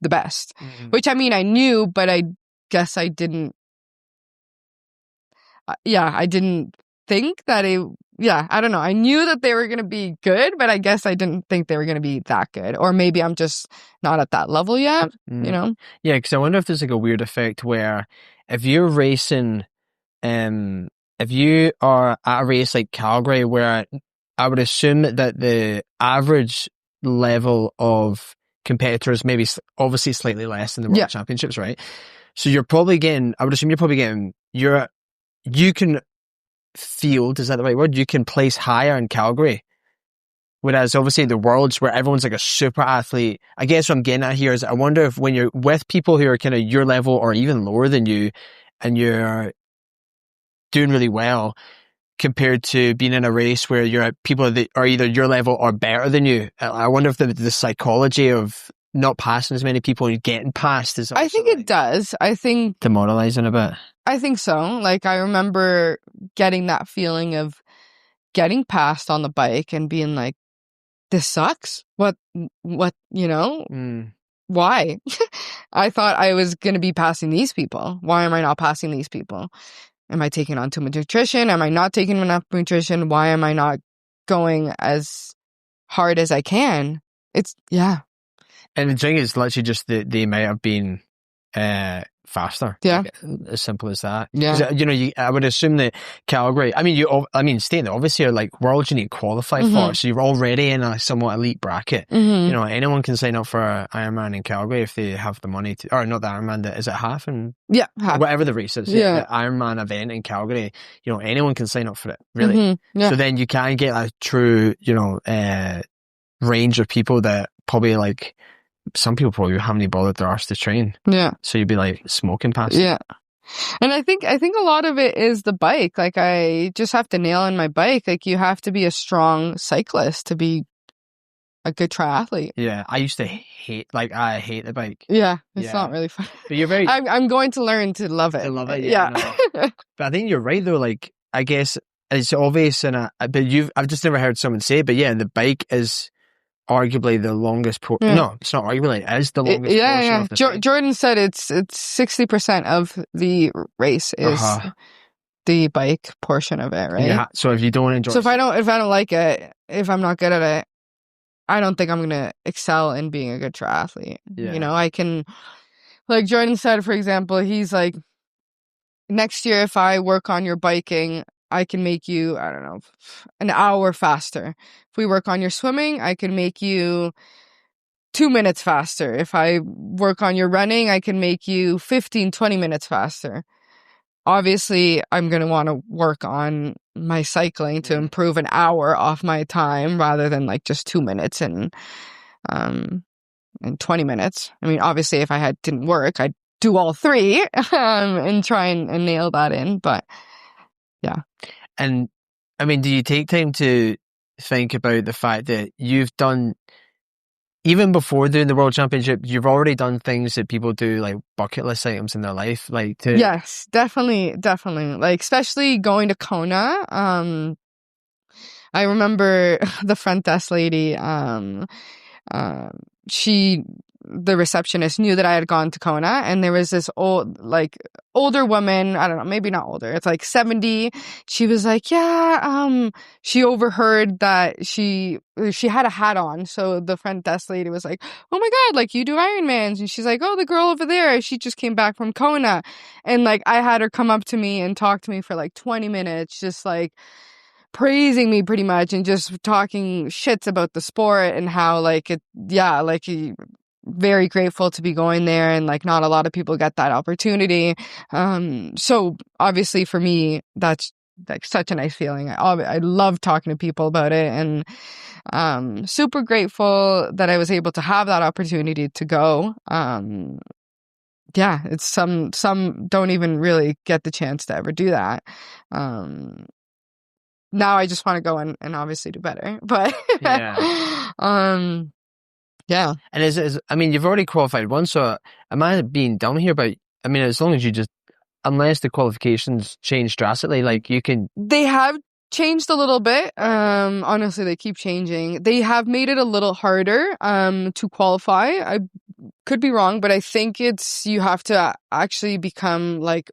best, which I knew, but I guess I didn't. I didn't think that I don't know. I knew that they were going to be good, but I guess I didn't think they were going to be that good. Or maybe I'm just not at that level yet, you know? Yeah, because I wonder if there's like a weird effect where if you're racing, if you are at a race like Calgary, where I would assume that the average level of competitors maybe obviously slightly less than the World Championships, right? So you're probably getting, I would assume you're probably getting, you can field, is that the right word? You can place higher in Calgary. Whereas obviously the Worlds, where everyone's like a super athlete, I guess what I'm getting at here is I wonder if when you're with people who are kind of your level or even lower than you, and you're doing really well compared to being in a race where you're at people that are either your level or better than you. I wonder if the psychology of not passing as many people and getting past is also, I think it does. I think demoralizing a bit. I think so. Like I remember getting that feeling of getting past on the bike and being like, this sucks. What, you know? Why? I thought I was going to be passing these people. Why am I not passing these people? Am I taking on too much nutrition? Am I not taking enough nutrition? Why am I not going as hard as I can? And the thing is literally just they might have been faster. Yeah. Like, as simple as that. Yeah. You know, I would assume that Calgary, staying there, obviously, are like worlds you need to qualify for. So you're already in a somewhat elite bracket. You know, anyone can sign up for Ironman in Calgary if they have the money to, or not the Ironman, is it half? Half. Whatever the race is. Yeah. The Ironman event in Calgary, you know, anyone can sign up for it, really. So then you can get a true, you know, range of people that probably like, some people probably haven't even bothered their arse to train. Yeah. So you'd be like smoking past. Yeah. And I think a lot of it is the bike. Like I just have to nail in my bike. Like you have to be a strong cyclist to be a good triathlete. Yeah. I used to hate the bike. Yeah. It's not really fun. But you're very... I'm going to learn to love it. To love it, yeah. But I think you're right though. Like, I guess it's obvious but I've just never heard someone say it, but yeah, the bike is arguably the longest no, it's not arguably, it is the longest portion of the thing. Jordan said it's 60% of the race is the bike portion of it, right? Yeah. So if you don't enjoy, so if I don't like it, if I'm not good at it, I don't think I'm gonna excel in being a good triathlete. Yeah. You know, I can, like Jordan said, for example, he's like, next year if I work on your biking, I can make you, I don't know, an hour faster. If we work on your swimming, I can make you 2 minutes faster. If I work on your running, I can make you 15, 20 minutes faster. Obviously, I'm going to want to work on my cycling to improve an hour off my time rather than like just 2 minutes and 20 minutes. I mean, obviously, if I didn't work, I'd do all three and try and nail that in. But yeah. And I mean, do you take time to think about the fact that you've done, even before doing the World Championship, you've already done things that people do, like bucket list items in their life, like to... Yes, definitely. Like, especially going to Kona. I remember the front desk lady, the receptionist knew that I had gone to Kona, and there was this older woman, I don't know, maybe not older, it's like 70. She was like, she overheard that she had a hat on. So the front desk lady was like, oh my God, like you do Ironmans. And she's like, oh, the girl over there, she just came back from Kona. And like, I had her come up to me and talk to me for like 20 minutes, just like praising me pretty much and just talking shits about the sport and how very grateful to be going there, and like not a lot of people get that opportunity. So obviously for me, that's like such a nice feeling. I love talking to people about it, and super grateful that I was able to have that opportunity to go. It's some don't even really get the chance to ever do that. Now I just want to go and obviously do better, but yeah. And I mean, you've already qualified once, so am I being dumb here? But I mean, as long as you unless the qualifications change drastically, like you can... They have changed a little bit. Honestly, they keep changing. They have made it a little harder to qualify. I could be wrong, but I think you have to actually become like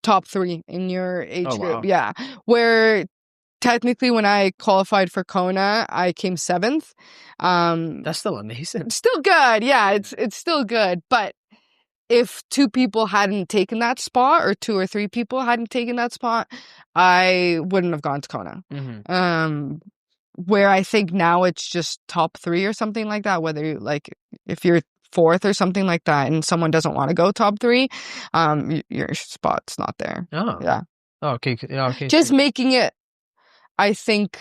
top 3 in your age group. Wow. Yeah. Where technically when I qualified for Kona, I came 7th. That's still amazing. Still good. Yeah, it's still good. But if 2 people hadn't taken that spot, or 2 or 3 people hadn't taken that spot, I wouldn't have gone to Kona. Mm-hmm. Where I think now it's just top 3 or something like that. Whether like if you're 4th or something like that, and someone doesn't want to go top 3, your spot's not there. Oh, yeah. Oh, okay. Okay. Just making it, I think,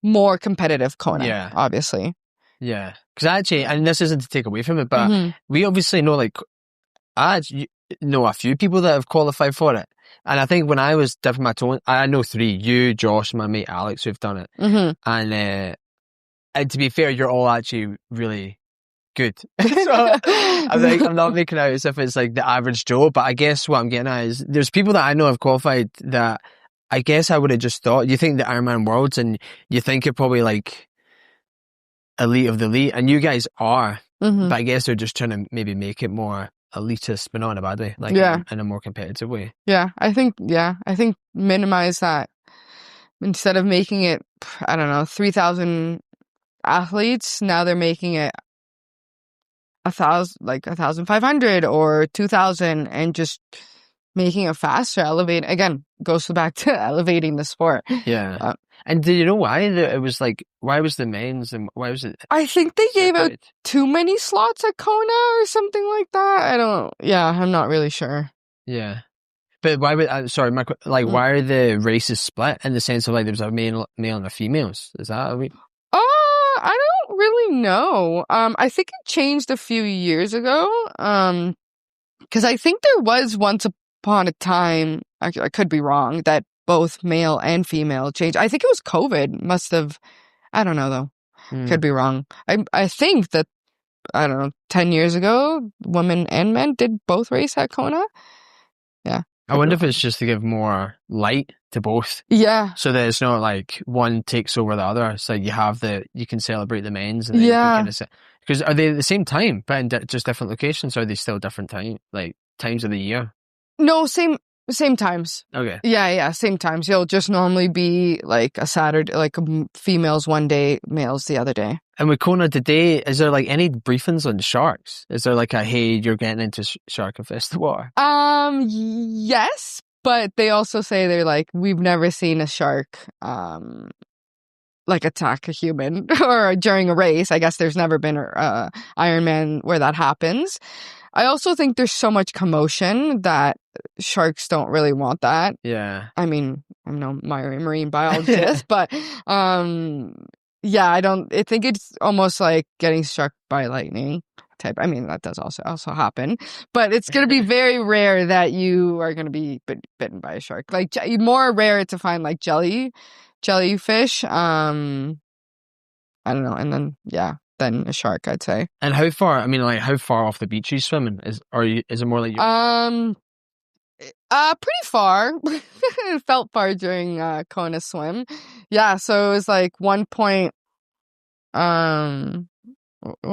more competitive Kona. Yeah. Obviously. Yeah, because actually, and this isn't to take away from it, but we obviously know, like, I know a few people that have qualified for it, and I think when I was dipping my toe, I know 3: you, Josh, and my mate Alex, who've done it, and to be fair, you're all actually really good. So I'm not making out as if it's like the average Joe, but I guess what I'm getting at is there's people that I know have qualified that I guess I would have just thought, you think the Ironman Worlds, and you think you're probably like elite of the elite, and you guys are, but I guess they're just trying to maybe make it more elitist, but not in a bad way, like in a more competitive way. Yeah, I think minimize that. Instead of making it, I don't know, 3,000 athletes, now they're making it 1,500 or 2,000, and just making it faster. Goes back to elevating the sport. Yeah. And do you know why it was like? Why was the men's and why was it? I think they gave out too many slots at Kona or something like that. I'm not really sure. Yeah, but why would? Why are the races split in the sense of like there's a male and a females? Is that a I don't really know. I think it changed a few years ago. Because I think there was once upon a time, I could be wrong, that both male and female changed. I think it was COVID. Must have. I don't know though. Could be wrong. I think that, I don't know, 10 years ago, women and men did both race at Kona. Yeah. I wonder if it's just to give more light to both. Yeah. So that it's not like one takes over the other. So you can celebrate the men's and then Yeah. you can kind of because are they at the same time, but in just different locations? Or are they still different times of the year? No, same times. Okay. Yeah, same times. You'll just normally be like a Saturday, like females one day, males the other day. And with Kona today, is there like any briefings on sharks? Is there like hey, you're getting into shark infested water? Yes, but they also say they're like, we've never seen a shark, like attack a human or during a race. I guess there's never been a Ironman where that happens. I also think there's so much commotion that sharks don't really want that. Yeah. I mean, I'm no marine biologist, but yeah, I think it's almost like getting struck by lightning type. I mean, that does also happen, but it's going to be very rare that you are going to be bitten by a shark. Like more rare to find like jellyfish. I don't know, and then than a shark, I'd say. And how far? I mean, like how far off the beach are you swimming? Is it more like pretty far. It felt far during Kona swim. Yeah, so it was like 1 point. What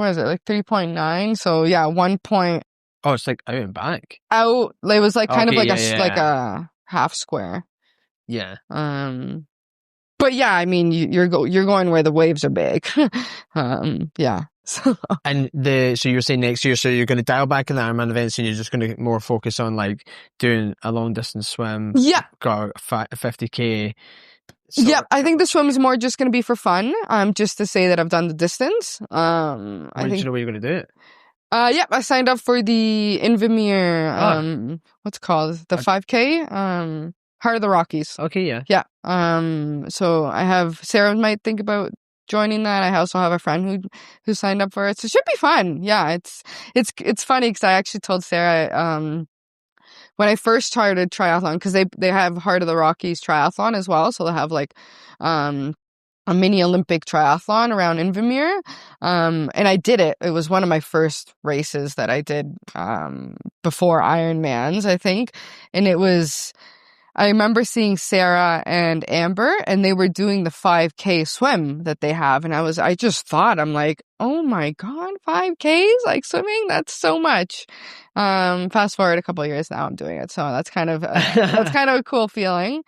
is it? Like 3.9. So yeah, 1 point. Oh, it's like out and back. Out. It was like kind of like like a half square. Yeah. But yeah, I mean, you're going where the waves are big. Yeah. So. And so you're saying next year, so you're going to dial back in the Ironman events and you're just going to more focus on like doing a long distance swim. Yeah. Got a 50K. Yeah, I think the swim is more just going to be for fun. Just to say that I've done the distance. Did you know where you're going to do it? Yeah, I signed up for the Invamere, what's it called? The 5K, Heart of the Rockies. Okay, yeah. Yeah. So I have Sarah might think about joining that. I also have a friend who signed up for it. So it should be fun. Yeah, it's funny because I actually told Sarah when I first started triathlon, because they have Heart of the Rockies triathlon as well. So they'll have like a mini Olympic triathlon around Invamere. And I did it. It was one of my first races that I did before Ironmans, I think. And I remember seeing Sarah and Amber, and they were doing the 5K swim that they have. And I just thought, I'm like, oh my God, 5Ks? Like swimming? That's so much. Fast forward a couple of years now, I'm doing it. So that's kind of a cool feeling.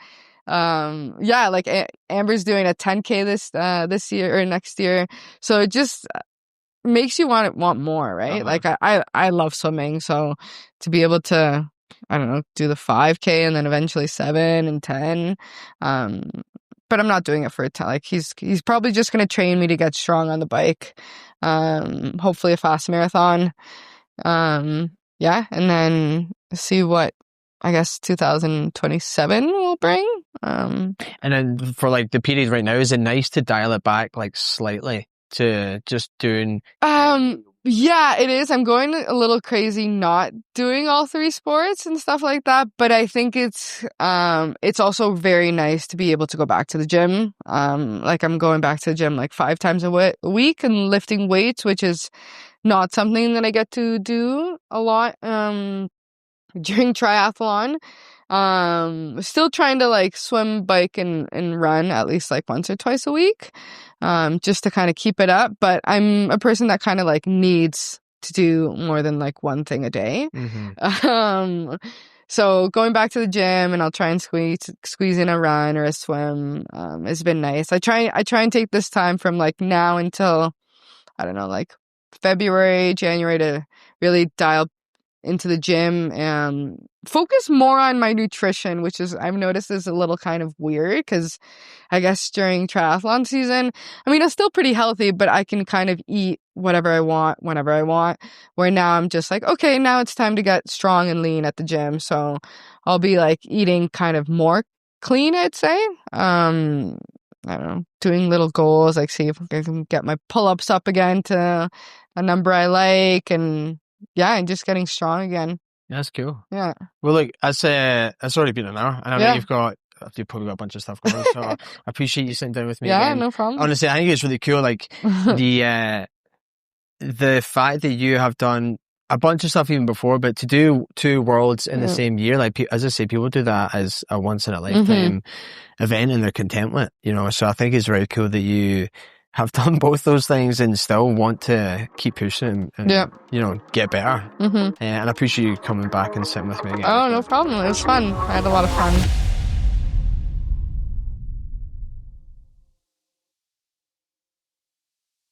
Yeah, like Amber's doing a 10K this year or next year. So it just makes you want more, right? Uh-huh. Like I love swimming. So to be able to, I don't know, do the 5K and then eventually 7 and 10. But I'm not doing it for a 10. Like he's probably just going to train me to get strong on the bike. Hopefully a fast marathon. Yeah. And then see what I guess 2027 will bring. And then for like the period right now, is it nice to dial it back like slightly to just doing? Yeah, it is. I'm going a little crazy not doing all 3 sports and stuff like that, but I think it's also very nice to be able to go back to the gym. Like I'm going back to the gym like 5 times a week and lifting weights, which is not something that I get to do a lot during triathlon. Still trying to like swim, bike and run at least like once or twice a week, just to kind of keep it up. But I'm a person that kind of like needs to do more than like one thing a day. Mm-hmm. So going back to the gym and I'll try and squeeze in a run or a swim, has been nice. I try and take this time from like now until, I don't know, like February, January to really dial into the gym and focus more on my nutrition, which is, I've noticed, is a little kind of weird because I guess during triathlon season, I mean, I'm still pretty healthy, but I can kind of eat whatever I want, whenever I want, where now I'm just like, okay, now it's time to get strong and lean at the gym. So I'll be like eating kind of more clean, I'd say. I don't know, doing little goals, like see if I can get my pull-ups up again to a number I like, and yeah, and just getting strong again. That's cool. Yeah. Well, look, it's already been an hour, and I know you've probably got a bunch of stuff going on, so I appreciate you sitting down with me again. Yeah, no problem. Honestly, I think it's really cool, like, the fact that you have done a bunch of stuff even before, but to do 2 worlds in the same year, like, as I say, people do that as a once in a lifetime event and they're content with it, so I think it's very cool that you have done both those things and still want to keep pushing and get better. And I appreciate you coming back and sitting with me again. Oh, no problem. It was fun. I had a lot of fun.